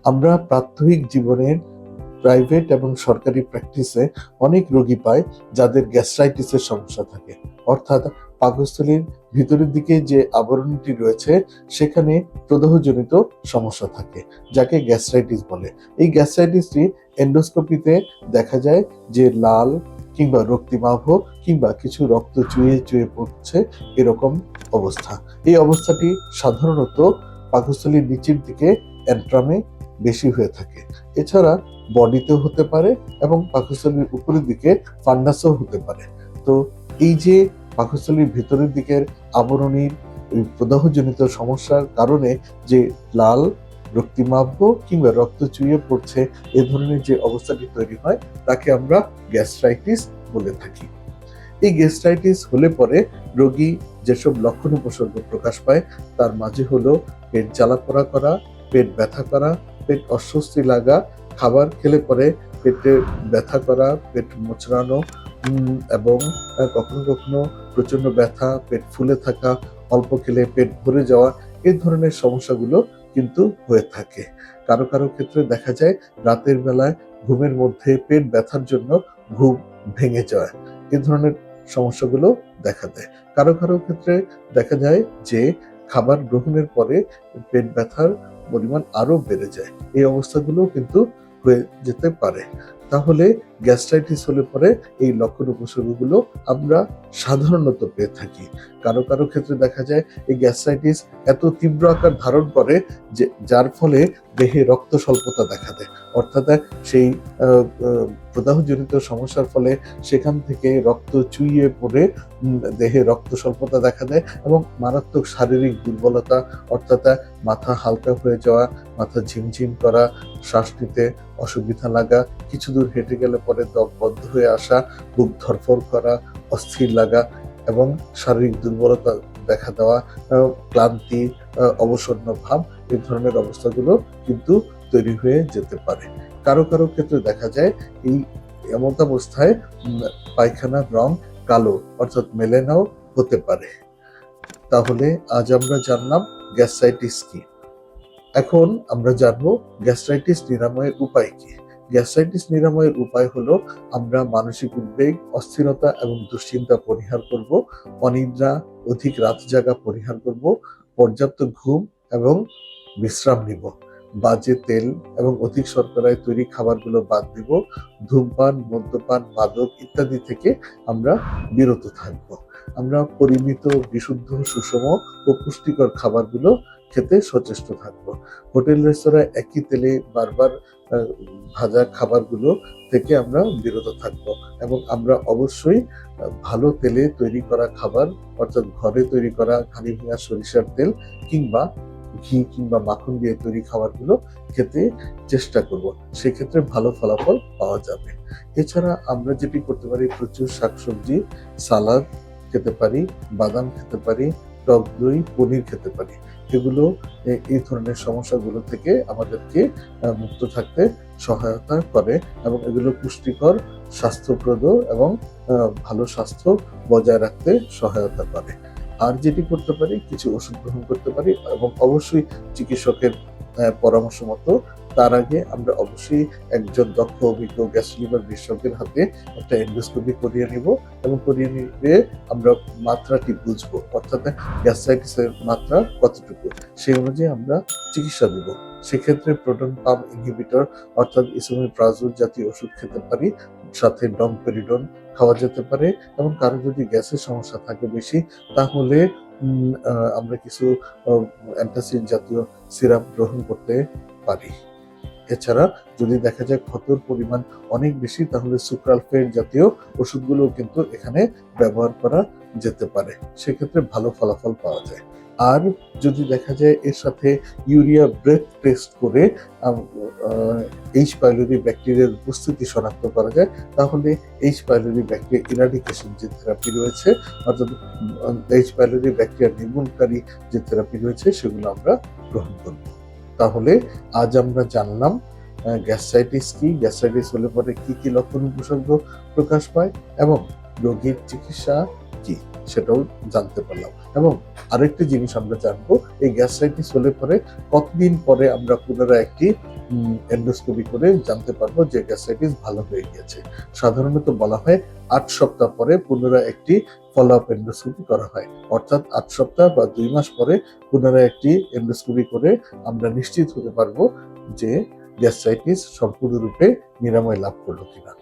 আমরা প্রাত্যহিক জীবনের প্রাইভেট এবং সরকারি প্র্যাকটিসে অনেক রোগী পাই যাদের গ্যাস্ট্রাইটিসের সমস্যা থাকে, অর্থাৎ পাকস্থলীর ভিতরের দিকে যে আবরণটি রয়েছে সেখানে প্রদাহজনিত সমস্যা থাকে, যাকে গ্যাস্ট্রাইটিস বলে। এই গ্যাস্ট্রাইটিসটি এন্ডোস্কোপিতে দেখা যায় যে লাল কিংবা রক্তিমাভ কিংবা কিছু রক্ত চুইয়ে চুইয়ে পড়ছে, এরকম অবস্থা। এই অবস্থাটি সাধারণত পাকস্থলীর নিচের দিকে অ্যান্ট্রামে বেশি হয়ে থাকে। এছাড়া বডিতেও হতে পারে এবং পাকস্থলীর উপরের দিকে ফান্ডাসও হতে পারে। তো এই যে পাকস্থলীর ভিতরের দিকের আবরণীর প্রদাহজনিত সমস্যার কারণে যে লাল রক্তিমাভ কিংবা রক্ত চুইয়ে পড়ছে, এ ধরনের যে অবস্থাটি তৈরি হয় তাকে আমরা গ্যাস্ট্রাইটিস বলে থাকি। এই গ্যাস্ট্রাইটিস হলে পরে রোগী যেসব লক্ষণ উপসর্গ প্রকাশ পায় তার মাঝে হলো পেট জ্বালাপোড়া করা, পেট ব্যথা করা, পেট অস্বস্তি লাগা, খাবার খেলে পরে পেটে ব্যথা করা, পেট মোচড়ানো এবং কখনো কখনো প্রচন্ড ব্যথা, পেট ফুলে থাকা, অল্প খেলে পেট ভরে যাওয়া, এই ধরনের সমস্যাগুলো কিন্তু হয়ে থাকে। কারো কারো ক্ষেত্রে দেখা যায় রাতের বেলায় ঘুমের মধ্যে পেট ব্যথার জন্য ঘুম ভেঙে যায়, এ ধরনের সমস্যাগুলো দেখা দেয়। কারো কারো ক্ষেত্রে দেখা যায় যে খাবার গ্রহণের পরে পেট ব্যথার পরিমাণ আরো বেড়ে যায়, এই অবস্থাগুলো কিন্তু হয়ে যেতে পারে। তাহলে গ্যাস্ট্রাইটিস হলে পরে এই লক্ষণ উপসর্গগুলো আমরা সাধারণত পেয়ে থাকি। কারো কারো ক্ষেত্রে দেখা যায় এই গ্যাস্ট্রাইটিস এত তীব্র আকার ধারণ করে যে যার ফলে দেহে রক্ত স্বল্পতা দেখা দেয়, অর্থাৎ সেই প্রদাহজনিত সমস্যার ফলে সেখান থেকে রক্ত চুইয়ে পড়ে দেহে রক্ত স্বল্পতা দেখা দেয় এবং মারাত্মক শারীরিক দুর্বলতা, অর্থাৎ মাথা হালকা হয়ে যাওয়া, মাথা ঝিমঝিম করা, শ্বাস নিতে অসুবিধা লাগা, কিছু দূর হেঁটে গেলে পরে দম বন্ধ হয়ে আসা, বুক ধরফর করা, অস্থির লাগা এবং শারীরিক দুর্বলতা দেখা দেওয়া, ক্লান্তি, অবসন্ন ভাব, এই ধরনের অবস্থাগুলো কিন্তু তৈরি হয়ে যেতে পারে। কারো কারো ক্ষেত্রে দেখা যায় এই এমন অবস্থায় পায়খানার রং কালো, অর্থাৎ মেলেনাও হতে পারে। তাহলে আজ আমরা জানলাম গ্যাস্ট্রাইটিস কি। এখন আমরা জানবো গ্যাস্ট্রাইটিস নিরাময়ের উপায় কি। গ্যাস্ট্রাইটিস নিরাময়ের উপায় হলো আমরা মানসিক উদ্বেগ, অস্থিরতা এবং দুশ্চিন্তা পরিহার করব, অনিদ্রা, অধিক রাত জাগা পরিহার করব, পর্যাপ্ত ঘুম এবং বিশ্রাম নিব, বাজে তেল এবং অধিক শর্করায় তৈরি খাবারগুলো বাদ দিব, ধূমপান, মদ্যপান, মাদক ইত্যাদি থেকে আমরা বিরত থাকব। আমরা পরিমিত, বিশুদ্ধ, সুষম ও পুষ্টিকর খাবারগুলো খেতে সচেষ্ট থাকব। হোটেল রেস্তোরাঁ একই তেলে বারবার ভাজা খাবারগুলো থেকে আমরা বিরত থাকব এবং আমরা অবশ্যই ভালো তেলে তৈরি করা খাবার, অর্থাৎ ঘরে তৈরি করা ঘানি ভাঙা সরিষার তেল কিংবা ঘি কিংবা মাখন দিয়ে তৈরি খাবারগুলো খেতে চেষ্টা করব, সেক্ষেত্রে ভালো ফলাফল পাওয়া যাবে। এছাড়া আমরা যেটি করতে পারি, প্রচুর শাকসবজি, সালাদ খেতে পারি, বাদাম খেতে পারি, টক দই, পনির খেতে পারি। এগুলো এই ধরনের সমস্যাগুলো থেকে আমাদেরকে মুক্ত থাকতে সহায়তা করে এবং এগুলো পুষ্টিকর, স্বাস্থ্যপ্রদ এবং ভালো স্বাস্থ্য বজায় রাখতে সহায়তা করে। আর যেটি করতে পারি, কিছু ওষুধ গ্রহণ করতে পারি এবং অবশ্যই চিকিৎসকের পরামর্শ মতো। তার আগে আমরা অবশ্যই একজন দক্ষ অভিজ্ঞ গ্যাস্ট্রো-লিভার বিশেষজ্ঞের হাতে একটা এন্ডোস্কোপি করিয়ে নিব এবং করিয়ে নিয়ে আমরা মাত্রাটি বুঝবো, অর্থাৎ গ্যাস্ট্রাইটিসের মাত্রা কতটুকু, সেই অনুযায়ী আমরা চিকিৎসা দেব। সেক্ষেত্রে প্রোটন পাম্প ইনহিবিটর অর্থাৎ ইসোমেপ্রাজোল জাতীয় ওষুধ খেতে পারি, সাথে ডমপেরিডন খাওয়া যেতে পারে এবং কারো যদি গ্যাসের সমস্যা থাকে বেশি, তাহলে আমরা কিছু অ্যান্টাসিড জাতীয় সিরাপ গ্রহণ করতে পারি। এছাড়া যদি দেখা যায় ক্ষতর পরিমাণ অনেক বেশি, তাহলে সুক্রালফেট জাতীয় ওষুধগুলো কিন্তু এখানে ব্যবহার করা যেতে পারে, সেক্ষেত্রে ভালো ফলাফল পাওয়া যায়। আর যদি দেখা যায় এর সাথে ইউরিয়া ব্রেথ টেস্ট করে এইচ পাইলোরি ব্যাকটেরিয়ার উপস্থিতি শনাক্ত করা যায়, তাহলে এইচ পাইলোরি ব্যাকটেরিয়া ইরাডিকেশন যে থেরাপি রয়েছে, অর্থাৎ এইচ পাইলোরি ব্যাকটেরিয়া নির্মূলকারী যে থেরাপি রয়েছে, সেগুলো আমরা গ্রহণ করব। তাহলে আজ আমরা জানলাম গ্যাস্ট্রাইটিস কি, গ্যাস্ট্রাইটিস হলে পরে কি কি লক্ষণ উপসর্গ প্রকাশ পায় এবং রোগীর চিকিৎসা কি, সেটাও জানতে পারলাম। এবং আরেকটি জিনিস আমরা জানবো, এই গ্যাস্ট্রাইটিস হলে পরে কতদিন পরে আমরা পুনরায় একটি এন্ডোস্কোপি করে জানতে পারবো যে গ্যাস্ট্রাইটিস ভালো হয়ে গেছে। সাধারণত বলা হয় 8 সপ্তাহ পরে পুনরায় একটি ফলো আপ এন্ডোস্কোপি করা হয়, অর্থাৎ 8 সপ্তাহ বা 2 মাস পরে পুনরায় একটি এন্ডোস্কোপি করে আমরা নিশ্চিত হতে পারবো যে গ্যাস্ট্রাইটিস সম্পূর্ণরূপে নিরাময় লাভ করলো কিনা।